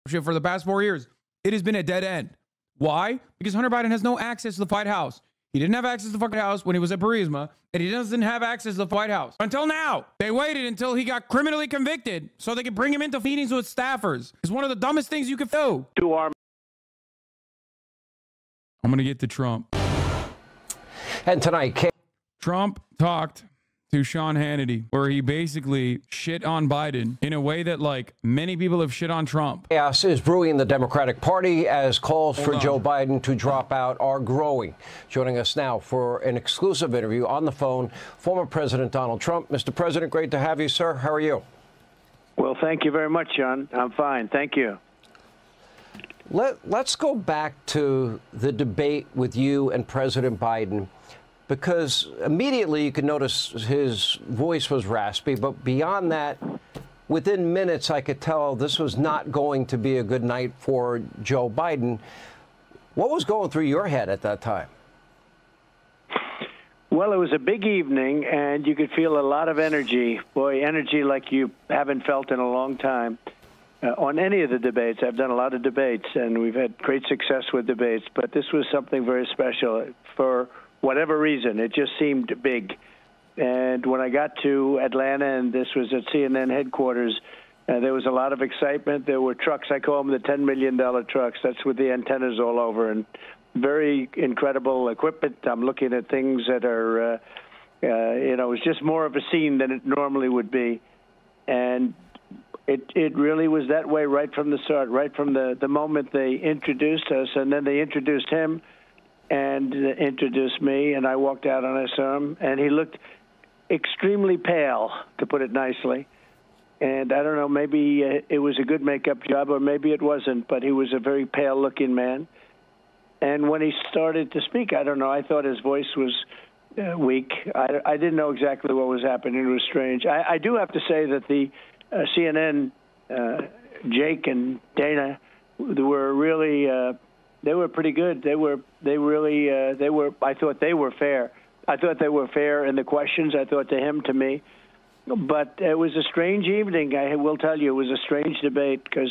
for the past 4 years. It has been a dead end. Why? Because Hunter Biden has no access to the White House. He didn't have access to the White House when he was at Burisma, and he doesn't have access to the White House until now. They waited until he got criminally convicted so they could bring him into meetings with staffers. It's one of the dumbest things you could do. I'm going to get to Trump. And tonight, Trump talked to Sean Hannity, where he basically shit on Biden in a way that, like, many people have shit on Trump. Chaos is brewing in the Democratic Party as calls for Joe Biden to drop out are growing. Joining us now for an exclusive interview on the phone, former President Donald Trump. Mr. President, great to have you, sir. How are you? Well, thank you very much, John. I'm fine. Thank you. Let's go back to the debate with you and President Biden, because immediately you could notice his voice was raspy. But beyond that, within minutes, I could tell this was not going to be a good night for Joe Biden. What was going through your head at that time? Well, it was a big evening, and you could feel a lot of energy. Boy, energy like you haven't felt in a long time. On any of the debates, I've done a lot of debates, and we've had great success with debates. But this was something very special for whatever reason. It just seemed big. And when I got to Atlanta, and this was at CNN headquarters, there was a lot of excitement. There were trucks. I call them the $10 million trucks. That's with the antennas all over, and very incredible equipment. I'm looking at things that are, it was just more of a scene than it normally would be. And it really was that way right from the start, right from the moment they introduced us, and then they introduced him and introduced me, and I walked out and I saw him, and he looked extremely pale, to put it nicely. And I don't know, maybe it was a good makeup job, or maybe it wasn't, but he was a very pale-looking man. And when he started to speak, I don't know, I thought his voice was weak. I didn't know exactly what was happening. It was strange. I do have to say that the CNN, Jake and Dana, were really, they were pretty good. I thought they were fair. I thought they were fair in the questions. I thought to him, to me. But it was a strange evening. I will tell you, it was a strange debate because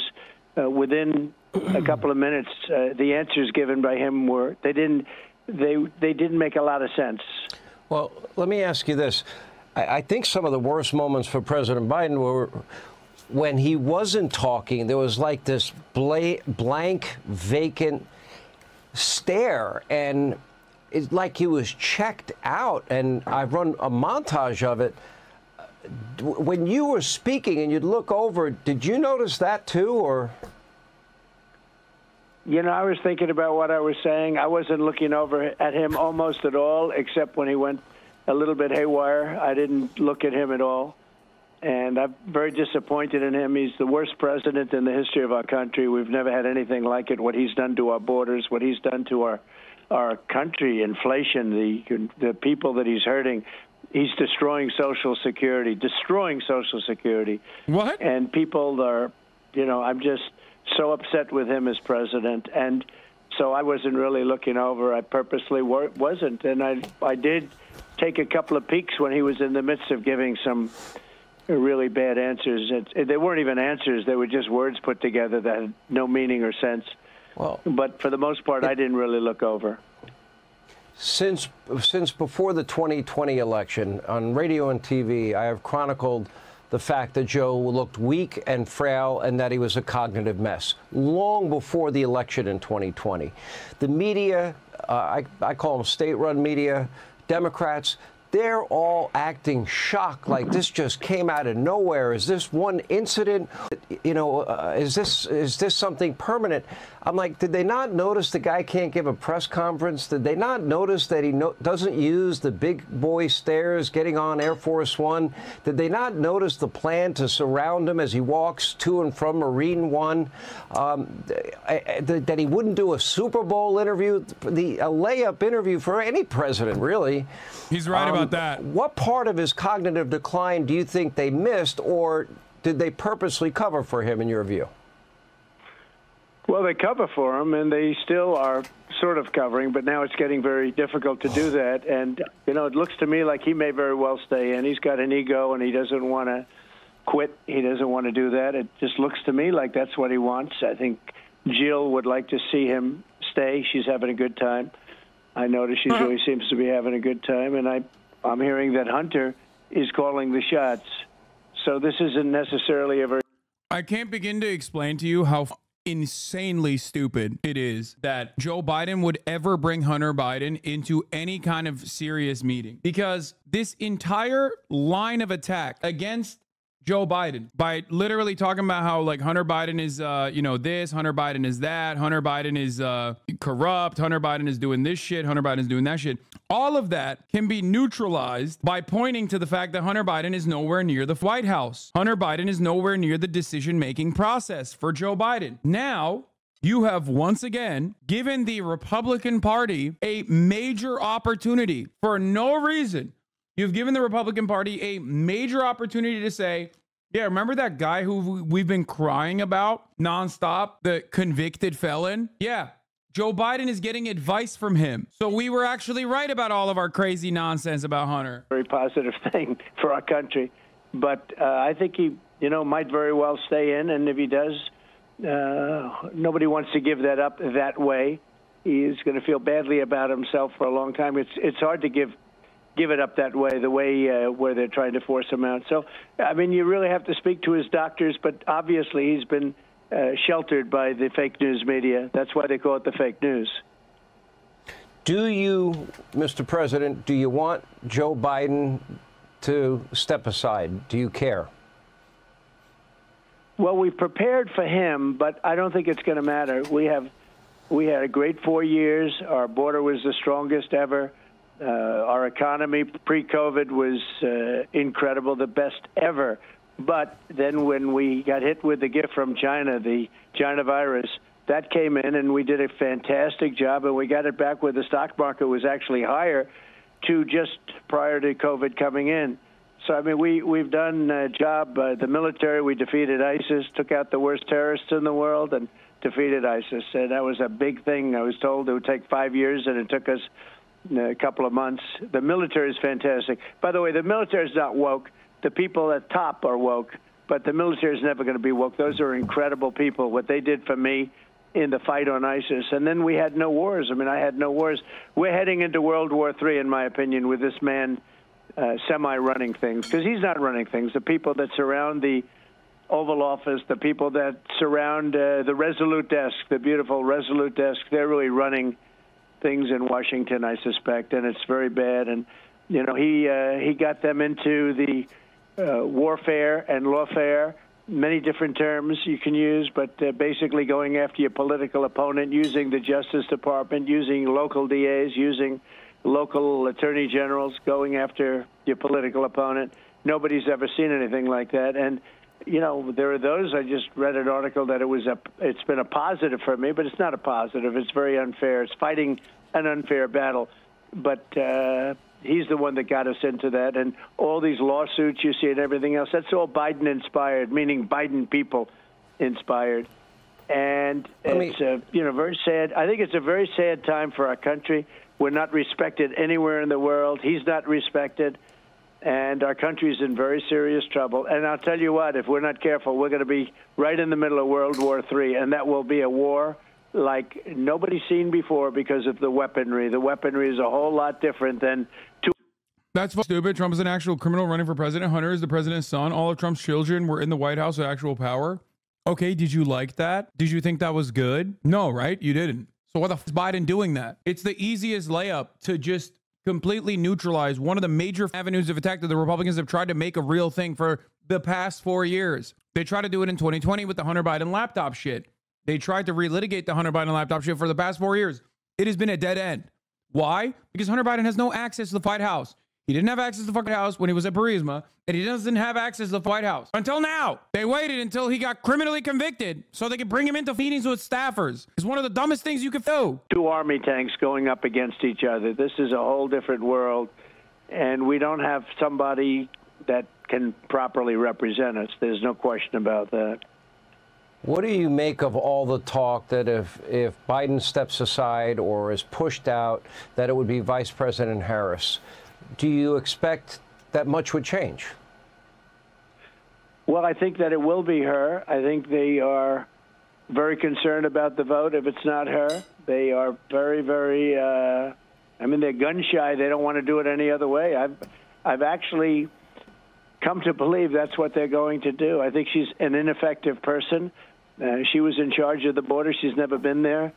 within a couple of minutes, the answers given by him were, they didn't make a lot of sense. Well, let me ask you this. I think some of the worst moments for President Biden were when he wasn't talking. There was like this blank, vacant stare, and it's like he was checked out. And I've run a montage of it. When you were speaking and you'd look over, did you notice that too, or? You know, I was thinking about what I was saying. I wasn't looking over at him almost at all, except when he went a little bit haywire. I didn't look at him at all. And I'm very disappointed in him. He's the worst president in the history of our country. We've never had anything like it, what he's done to our borders, what he's done to our country, inflation, the people that he's hurting. He's destroying Social Security, What? And people are, I'm just so upset with him as president. And so I wasn't really looking over. I purposely wasn't. And I did take a couple of peeks when he was in the midst of giving some really bad answers. They weren't even answers. They were just words put together that had no meaning or sense. Well, but for the most part, I didn't really look over. Since before the 2020 election, on radio and TV, I have chronicled the fact that Joe looked weak and frail and that he was a cognitive mess, long before the election in 2020. The media, I call them state-run media, Democrats, they're all acting shocked, like this just came out of nowhere. Is this one incident? Is this something permanent? I'm like, did they not notice the guy can't give a press conference? Did they not notice that he doesn't use the big boy stairs getting on Air Force One? Did they not notice the plan to surround him as he walks to and from Marine One? That he wouldn't do a Super Bowl interview, a layup interview for any president, really. He's right about that. What part of his cognitive decline do you think they missed, or did they purposely cover for him, in your view? Well, they cover for him, and they still are sort of covering, but now it's getting very difficult to do that. And, it looks to me like he may very well stay in. He's got an ego, and he doesn't want to quit. He doesn't want to do that. It just looks to me like that's what he wants. I think Jill would like to see him stay. She's having a good time. I notice she really seems to be having a good time, and I'm hearing that Hunter is calling the shots. So this isn't necessarily a very... I can't begin to explain to you how insanely stupid it is that Joe Biden would ever bring Hunter Biden into any kind of serious meeting, because this entire line of attack against Joe Biden, by literally talking about how like Hunter Biden is, this, Hunter Biden is that, Hunter Biden is corrupt, Hunter Biden is doing this shit, Hunter Biden is doing that shit. All of that can be neutralized by pointing to the fact that Hunter Biden is nowhere near the White House. Hunter Biden is nowhere near the decision-making process for Joe Biden. Now, you have once again given the Republican Party a major opportunity for no reason. You've given the Republican Party a major opportunity to say, yeah, remember that guy who we've been crying about nonstop, the convicted felon? Yeah, Joe Biden is getting advice from him. So we were actually right about all of our crazy nonsense about Hunter. Very positive thing for our country. But I think he, might very well stay in. And if he does, nobody wants to give that up that way. He's going to feel badly about himself for a long time. It's hard to give it up that way, the way where they're trying to force him out. So, I mean, you really have to speak to his doctors, but obviously he's been sheltered by the fake news media. That's why they call it the fake news. Do you, Mr. President, do you want Joe Biden to step aside? Do you care? Well, we've prepared for him, but I don't think it's going to matter. We had a great 4 years. Our border was the strongest ever. Our economy pre-COVID was incredible, the best ever. But then when we got hit with the gift from China, the China virus, that came in and we did a fantastic job, and we got it back where the stock market was actually higher to just prior to COVID coming in. So, I mean, we've done a job. The military, we defeated ISIS, took out the worst terrorists in the world, and defeated ISIS. And that was a big thing. I was told it would take 5 years, and it took us a couple of months. The military is fantastic. By the way, the military is not woke. The people at top are woke, but the military is never going to be woke. Those are incredible people, what they did for me in the fight on ISIS. And then we had no wars. I mean, I had no wars. We're heading into World War III, in my opinion, with this man semi-running things, because he's not running things. The people that surround the Oval Office, the people that surround the Resolute desk, the beautiful Resolute desk, they're really running things in Washington, I suspect, and it's very bad. And, he got them into the warfare and lawfare, many different terms you can use, but basically going after your political opponent, using the Justice Department, using local DAs, using local attorney generals, going after your political opponent. Nobody's ever seen anything like that. And, there are those. I just read an article that it's been a positive for me, but it's not a positive. It's very unfair. It's fighting an unfair battle. But he's the one that got us into that. And all these lawsuits you see and everything else, that's all Biden-inspired, meaning Biden people inspired. And it's very sad. I think it's a very sad time for our country. We're not respected anywhere in the world. He's not respected. And our country's in very serious trouble. And I'll tell you what, if we're not careful, we're going to be right in the middle of World War III, and that will be a war like nobody's seen before because of the weaponry. The weaponry is a whole lot different than... That's stupid. Trump is an actual criminal running for president. Hunter is the president's son. All of Trump's children were in the White House with actual power. Okay, did you like that? Did you think that was good? No, right? You didn't. So why the f is Biden doing that? It's the easiest layup to just completely neutralize one of the major avenues of attack that the Republicans have tried to make a real thing for the past 4 years. They tried to do it in 2020 with the Hunter Biden laptop shit. They tried to relitigate the Hunter Biden laptop shit for the past 4 years. It has been a dead end. Why? Because Hunter Biden has no access to the White House. He didn't have access to the fucking House when he was at Burisma, and he doesn't have access to the White House until now. They waited until he got criminally convicted so they could bring him into meetings with staffers. It's one of the dumbest things you could do. 2 army tanks going up against each other. This is a whole different world, and we don't have somebody that can properly represent us. There's no question about that. What do you make of all the talk that if Biden steps aside or is pushed out, that it would be Vice President Harris? Do you expect that much would change? Well, I think that it will be her. I think they are very concerned about the vote if it's not her. They are very, very, I mean, they're gun shy. They don't want to do it any other way. I've actually come to believe that's what they're going to do. I think she's an ineffective person. She was in charge of the border. She's never been there.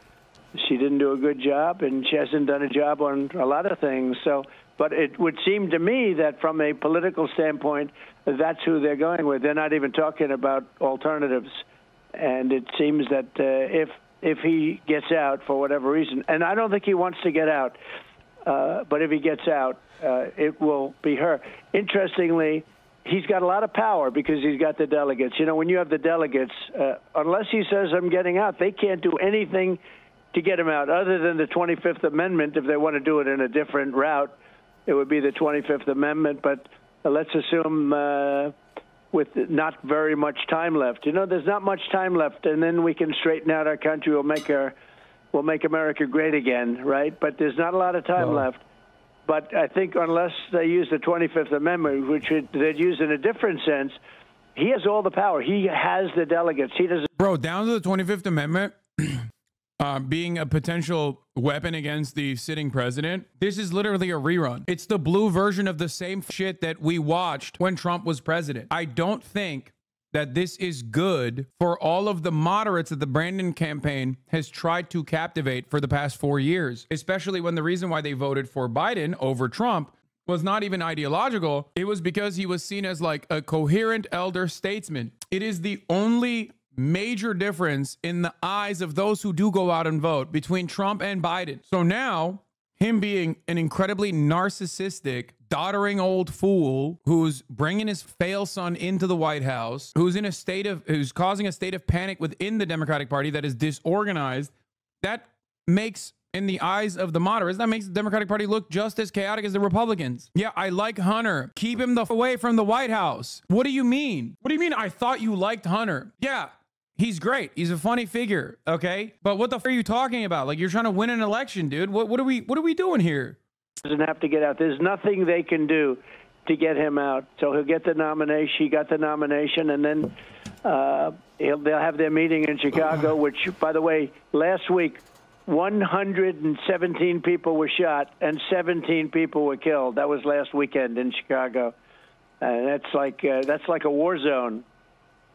She didn't do a good job, and she hasn't done a job on a lot of things. So, but it would seem to me that from a political standpoint, that's who they're going with. They're not even talking about alternatives. And it seems that if he gets out for whatever reason, and I don't think he wants to get out, but if he gets out, it will be her. Interestingly, he's got a lot of power because he's got the delegates. You know, when you have the delegates, unless he says I'm getting out, they can't do anything to get him out other than the 25th Amendment. If they want to do it in a different route, it would be the 25th Amendment. But let's assume with not very much time left. You know, there's not much time left, and then we can straighten out our country. We'll make America great again, right? But there's not a lot of time left. But I think unless they use the 25th Amendment, which they'd use in a different sense, he has all the power. He has the delegates. He doesn't. Bro, down to the 25th Amendment being a potential weapon against the sitting president. This is literally a rerun. It's the blue version of the same shit that we watched when Trump was president. I don't think that this is good for all of the moderates that the Brandon campaign has tried to captivate for the past 4 years, especially when the reason why they voted for Biden over Trump was not even ideological. It was because he was seen as like a coherent elder statesman. It is the only major difference in the eyes of those who do go out and vote between Trump and Biden. So now, him being an incredibly narcissistic, doddering old fool who's bringing his fail son into the White House, who's causing a state of panic within the Democratic Party that is disorganized, that makes, in the eyes of the moderates, that makes the Democratic Party look just as chaotic as the Republicans. Yeah, I like Hunter. Keep him away from the White House. What do you mean? What do you mean I thought you liked Hunter? Yeah. He's great. He's a funny figure, okay? But what the f are you talking about? Like, you're trying to win an election, dude. What are we doing here? Doesn't have to get out. There's nothing they can do to get him out. So he'll get the nomination. He got the nomination, and then they'll have their meeting in Chicago, which, by the way, last week, 117 people were shot and 17 people were killed. That was last weekend in Chicago. That's like a war zone.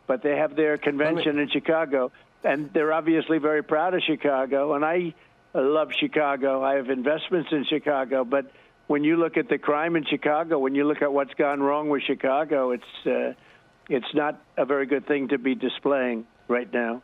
But they have their convention in Chicago, and they're obviously very proud of Chicago. And I love Chicago. I have investments in Chicago. But when you look at the crime in Chicago, when you look at what's gone wrong with Chicago, it's not a very good thing to be displaying right now.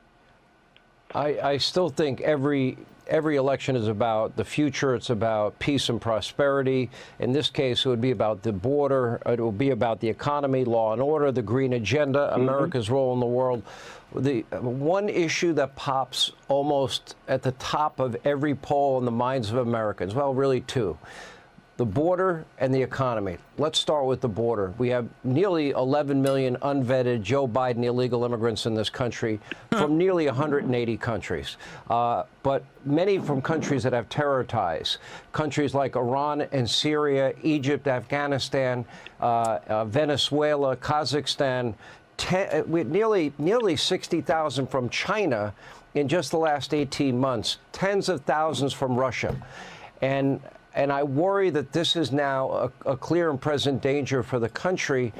I still think every election is about the future. It's about peace and prosperity. In this case, it would be about the border. It will be about the economy, law and order, the green agenda, America's role in the world. The one issue that pops almost at the top of every poll in the minds of Americans, well, really two: the border and the economy. Let's start with the border. We have nearly 11 million unvetted Joe Biden illegal immigrants in this country from nearly 180 countries, but many from countries that have terror ties, countries like Iran and Syria, Egypt, Afghanistan, Venezuela, Kazakhstan, nearly 60,000 from China in just the last 18 months, tens of thousands from Russia. And I worry that this is now a clear and present danger for the country,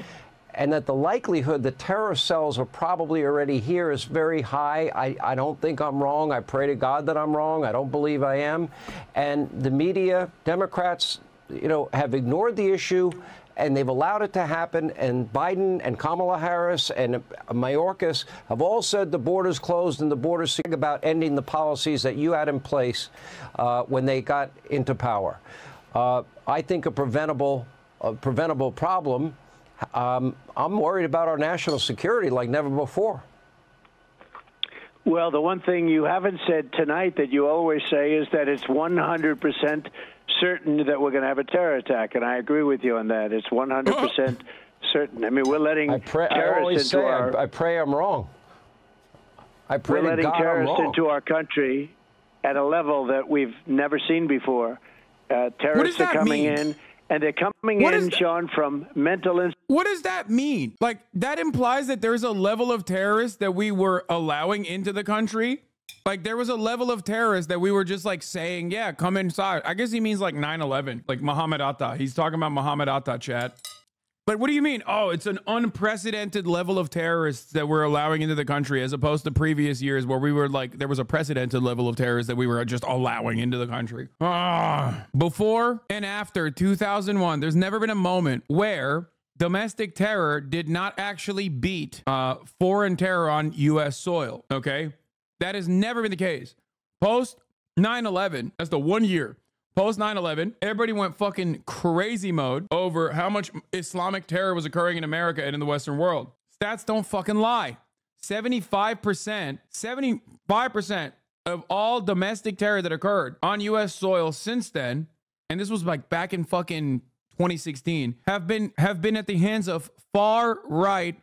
and that the likelihood that terror cells are probably already here is very high. I don't think I'm wrong. I pray to God that I'm wrong. I don't believe I am. And the media, Democrats, have ignored the issue, and they've allowed it to happen. And Biden and Kamala Harris and Mayorkas have all said the border's closed and the border's about ending the policies that you had in place when they got into power. I think a preventable problem. I'm worried about our national security like never before. Well, the one thing you haven't said tonight that you always say is that it's 100% certain that we're going to have a terror attack, and I agree with you on that. It's 100% certain. I mean, we're letting terrorists into our... I pray I'm wrong. I pray we're letting terrorists into our country at a level that we've never seen before. Terrorists are coming in, and they're coming in, Sean, from mental institutions. What does that mean? Like, that implies that there's a level of terrorists that we were allowing into the country. Like, there was a level of terrorists that we were just like saying, yeah, come inside. I guess he means like 9/11, like Muhammad Atta. He's talking about Muhammad Atta, chat. But what do you mean? Oh, it's an unprecedented level of terrorists that we're allowing into the country, as opposed to previous years where we were like, there was a precedented level of terrorists that we were just allowing into the country. Before and after 2001, there's never been a moment where domestic terror did not actually beat foreign terror on U.S. soil, okay? That has never been the case. Post 9/11, that's the 1 year. Post 9/11, everybody went fucking crazy mode over how much Islamic terror was occurring in America and in the Western world. Stats don't fucking lie. 75% of all domestic terror that occurred on U.S. soil since then, and this was like back in fucking 2016, have been at the hands of far right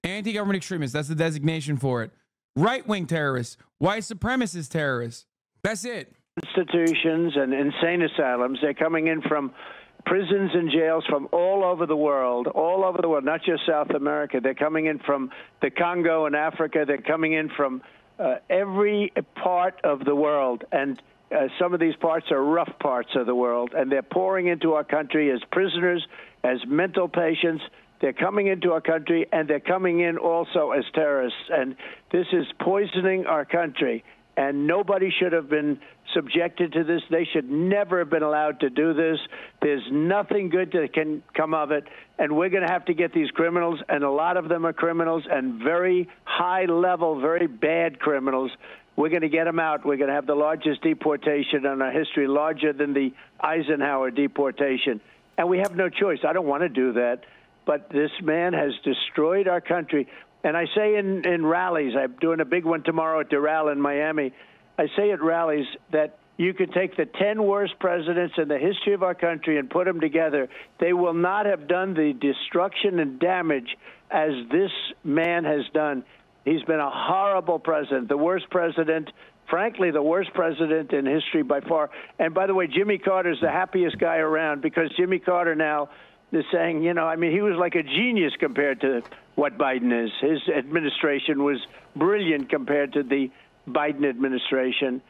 anti-government extremists. That's the designation for it. Right-wing terrorists, white supremacist terrorists. That's it. Institutions and insane asylums. They're coming in from prisons and jails from all over the world, not just South America. They're coming in from the Congo and Africa. They're coming in from every part of the world. And some of these parts are rough parts of the world. And they're pouring into our country as prisoners, as mental patients. They're coming into our country, and they're coming in also as terrorists. And this is poisoning our country. And nobody should have been subjected to this. They should never have been allowed to do this. There's nothing good that can come of it. And we're going to have to get these criminals, and a lot of them are criminals, and very high-level, very bad criminals. We're going to get them out. We're going to have the largest deportation in our history, larger than the Eisenhower deportation. And we have no choice. I don't want to do that. But this man has destroyed our country. And I say in rallies, I'm doing a big one tomorrow at Doral in Miami. I say at rallies that you could take the 10 worst presidents in the history of our country and put them together. They will not have done the destruction and damage as this man has done. He's been a horrible president, the worst president, frankly, the worst president in history by far. And by the way, Jimmy Carter's the happiest guy around, because Jimmy Carter now is saying, you know, I mean, he was like a genius compared to what Biden is. His administration was brilliant compared to the Biden administration.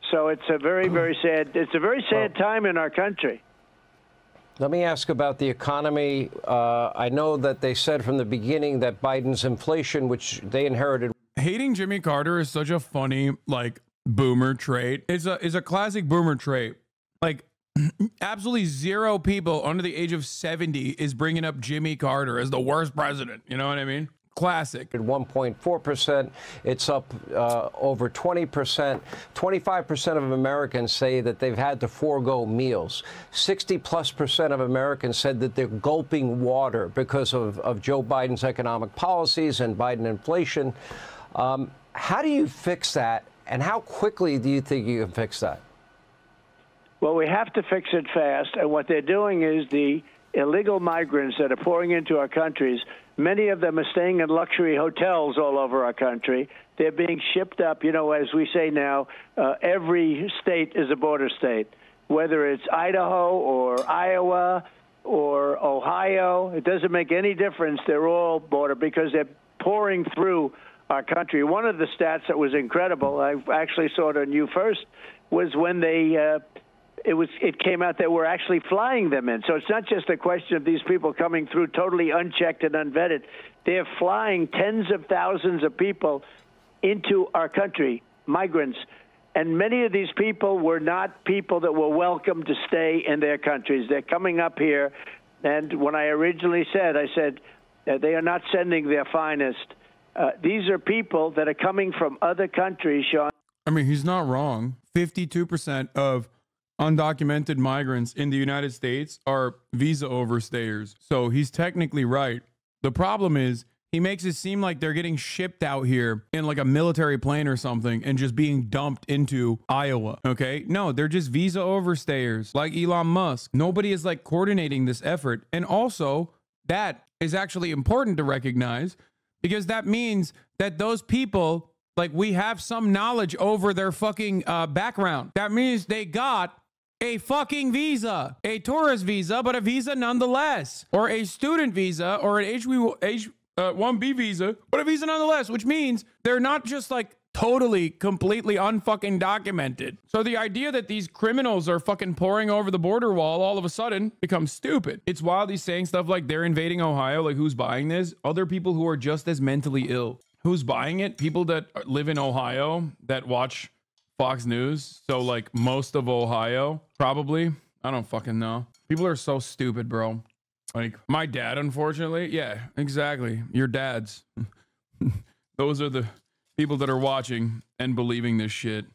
So it's a very, very sad time in our country. Let me ask about the economy. I know that they said from the beginning that Biden's inflation, which they inherited. Hating Jimmy Carter is such a funny, like, boomer trait. It's a classic boomer trait. Like, absolutely zero people under the age of 70 is bringing up Jimmy Carter as the worst president. You know what I mean? Classic. At 1.4%, it's up over 20%. 25% of Americans say that they've had to forego meals. 60+% of Americans said that they're gulping water because of Joe Biden's economic policies and Biden inflation. How do you fix that, and how quickly do you think you can fix that? Well, we have to fix it fast, and what they're doing is the illegal migrants that are pouring into our countries, many of them are staying in luxury hotels all over our country. They're being shipped up. You know, as we say now, every state is a border state, whether it's Idaho or Iowa or Ohio. It doesn't make any difference. They're all border because they're pouring through our country. One of the stats that was incredible, I actually saw it on You First, was when they it came out that we're actually flying them in. So it's not just a question of these people coming through totally unchecked and unvetted. They're flying tens of thousands of people into our country, migrants. And many of these people were not people that were welcome to stay in their countries. They're coming up here. And when I originally said, I said, they are not sending their finest. These are people that are coming from other countries, Sean. I mean, he's not wrong. 52% of undocumented migrants in the United States are visa overstayers. So he's technically right. The problem is he makes it seem like they're getting shipped out here in like a military plane or something and just being dumped into Iowa. Okay. No, they're just visa overstayers like Elon Musk. Nobody is like coordinating this effort. And also that is actually important to recognize, because that means that those people, like, we have some knowledge over their fucking background. That means they got a fucking visa, a tourist visa, but a visa nonetheless, or a student visa, or an H1B visa, but a visa nonetheless, which means they're not just like totally, completely unfucking documented. So the idea that these criminals are fucking pouring over the border wall all of a sudden becomes stupid. It's wild he's saying stuff like they're invading Ohio. Like, who's buying this? Other people who are just as mentally ill. Who's buying it? People that live in Ohio that watch Fox News. So like most of Ohio, probably. I don't fucking know. People are so stupid, bro. Like my dad, unfortunately. Yeah, exactly. Your dads. Those are the people that are watching and believing this shit.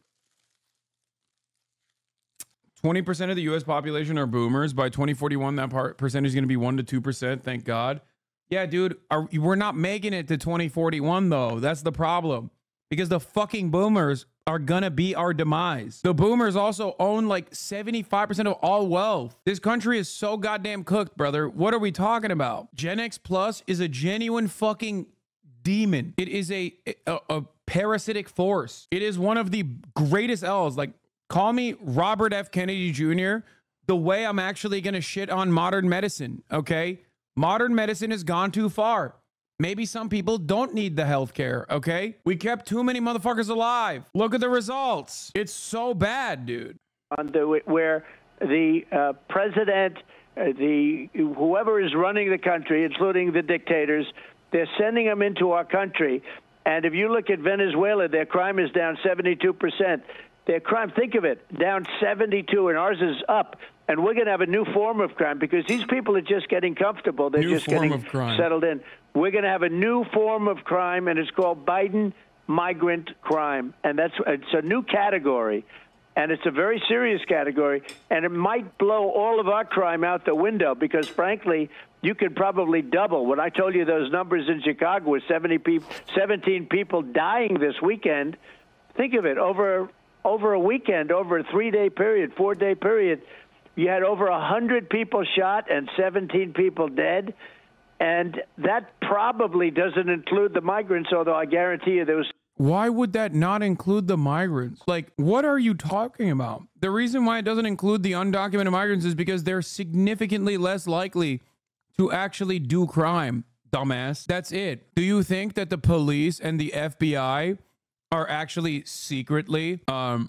20% of the US population are boomers. By 2041, that percentage is going to be 1 to 2%. Thank God. Yeah, dude, we're not making it to 2041, though. That's the problem. Because the fucking boomers are going to be our demise. The boomers also own like 75% of all wealth. This country is so goddamn cooked, brother. What are we talking about? Gen X Plus is a genuine fucking demon. It is a parasitic force. It is one of the greatest L's. Like, call me Robert F. Kennedy Jr. the way I'm actually going to shit on modern medicine, okay? Modern medicine has gone too far. Maybe some people don't need the healthcare, okay? We kept too many motherfuckers alive. Look at the results. It's so bad, dude. Where the president, whoever is running the country, including the dictators, they're sending them into our country. And if you look at Venezuela, their crime is down 72%. Their crime, think of it, down 72, and ours is up. And we're going to have a new form of crime because these people are just getting comfortable. They're just getting settled in. We're going to have a new form of crime, and it's called Biden migrant crime. And it's a new category, and it's a very serious category. And it might blow all of our crime out the window because, frankly, you could probably double. When I told you those numbers in Chicago with 17 people dying this weekend, think of it, over a weekend, over a 3-day period, 4-day period, you had over 100 people shot and 17 people dead. And that probably doesn't include the migrants, although I guarantee you there was. Why would that not include the migrants? Like, what are you talking about? The reason why it doesn't include the undocumented migrants is because they're significantly less likely to actually do crime, dumbass. That's it. Do you think that the police and the FBI are actually secretly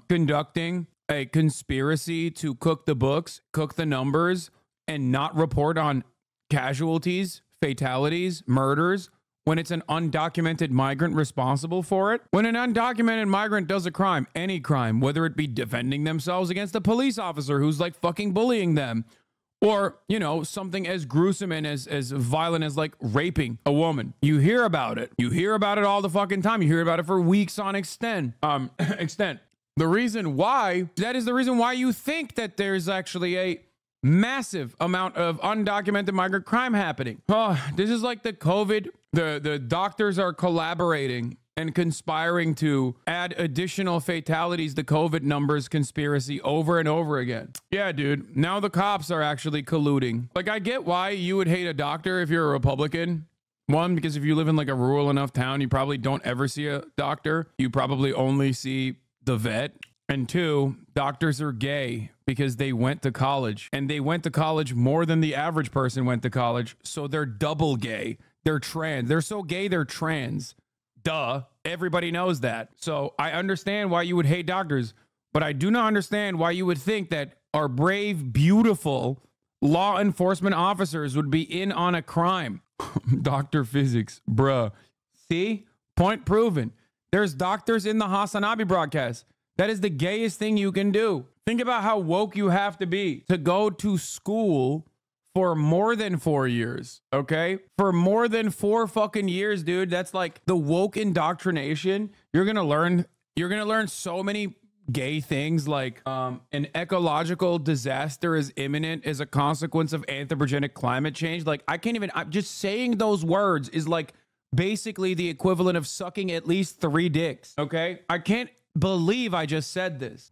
conducting a conspiracy to cook the books, cook the numbers, and not report on casualties, fatalities, murders, when it's an undocumented migrant responsible for it? When an undocumented migrant does a crime, any crime, whether it be defending themselves against a police officer who's like fucking bullying them, or, you know, something as gruesome and as violent as like raping a woman. You hear about it. You hear about it all the fucking time. You hear about it for weeks on extent. The reason why, that is the reason why you think that there's actually a massive amount of undocumented migrant crime happening. Oh, this is like the COVID. The doctors are collaborating and conspiring to add additional fatalities to COVID numbers conspiracy over and over again. Yeah, dude. Now the cops are actually colluding. Like, I get why you would hate a doctor if you're a Republican. One, because if you live in like a rural enough town, you probably don't ever see a doctor. You probably only see the vet. And two, doctors are gay because they went to college, and they went to college more than the average person went to college. So they're double gay. They're trans. They're so gay, they're trans. Duh. Everybody knows that. So I understand why you would hate doctors, but I do not understand why you would think that our brave, beautiful law enforcement officers would be in on a crime. Dr. Physics, bruh. See? Point proven. There's doctors in the HasanAbi broadcast. That is the gayest thing you can do. Think about how woke you have to be to go to school for more than 4 years, okay? For more than 4 fucking years, dude. That's like the woke indoctrination. You're gonna learn so many gay things, like an ecological disaster is imminent as a consequence of anthropogenic climate change. Like, I'm just saying those words is like basically the equivalent of sucking at least 3 dicks, okay? I can't believe I just said this.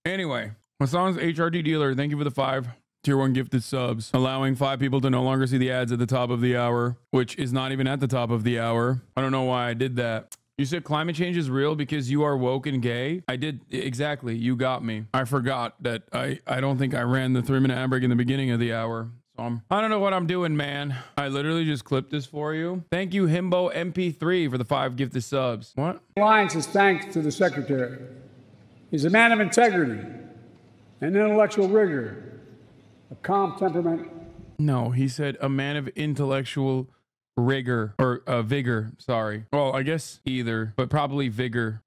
Anyway, Hasan's HRD dealer, thank you for the 5 Tier 1 gifted subs, allowing 5 people to no longer see the ads at the top of the hour, which is not even at the top of the hour. I don't know why I did that. You said climate change is real because you are woke and gay. I did exactly. You got me. I forgot that I don't think I ran the 3-minute ad break in the beginning of the hour. So I don't know what I'm doing, man. I literally just clipped this for you. Thank you, Himbo MP3, for the 5 gifted subs. What? Alliance is thanks to the Secretary. He's a man of integrity and intellectual rigor, a calm temperament. No, he said a man of intellectual rigor or vigor. Sorry. Well, I guess either, but probably vigor.